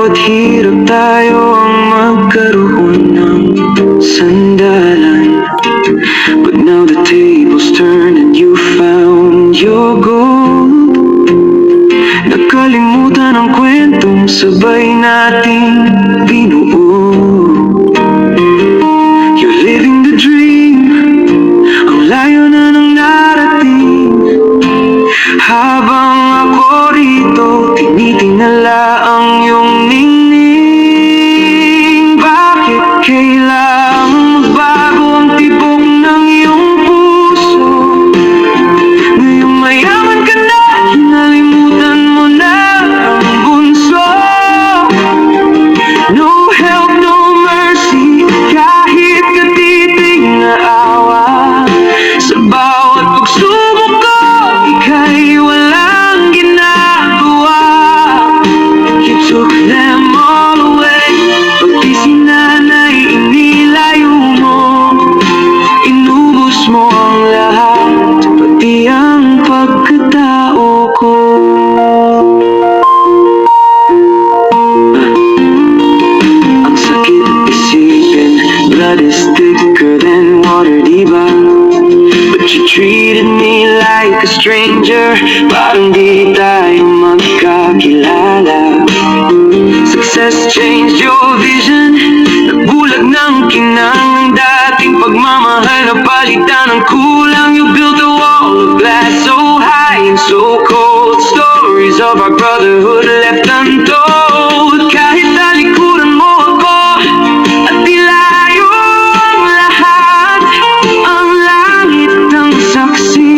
bawat hirap tayo ang magkaroon ng sandalan. But now the tables turned and you found your gold. Nakalimutan ang kwentong sabay nating binuo. You're living the dream, ang layo na ng narating. Habang ako rito, tinitingala ang iyong ningning. Bakit kailangang magbago ang tibok ng iyong puso? Ngayong mayaman ka na, kinalimutan mo na ang bunso. No help, no mercy, kahit katiting na awa. Sa bawat pagsubok ko, ika'y walang ginagawa. You took them all away, pati si nanay inilayo mo. Inubos mo ang lahat, pati ang pagkatao ko. Ang sakit isipin, blood is thicker than water, diba? But you treated me like a stranger, parang di tayo magkakilala. Success changed your vision, nagbulag ng kinang ng dating pagmamahal na palitan ng kulang. You built a wall of glass so high and so cold. Stories of our brotherhood left untold. Kahit talikuran mo ako at dilayo ang lahat, ang langit ng saksi.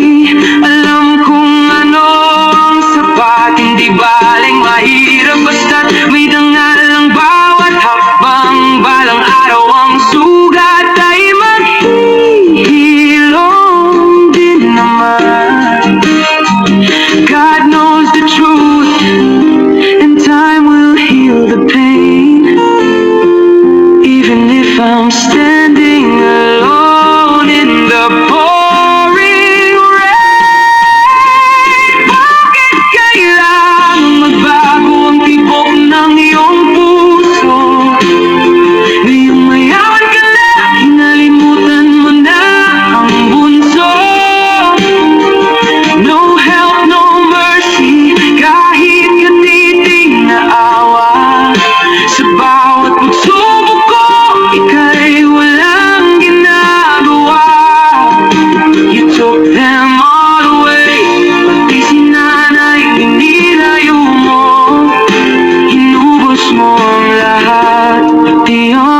Alam kong ano ang sapat, hindi baling mahirap basta't may dangal ang bawat hakbang. Balang araw ang sugat ay maghihilom din naman. God knows the truth, and time will heal the pain. Even if I'm standing alone in the pouring rain. Bakit kailangang magbago ang tibok ng iyong puso? Ngayong mayaman ka na, kinalimutan mo na ang bunso. No help, no mercy, kahit katiting na awa. Sa bawat pagsubok ko, ika'y walang ginagawa. You took them all away, pati si nanay inilayo mo. Inubos mo ang lahat, pati ang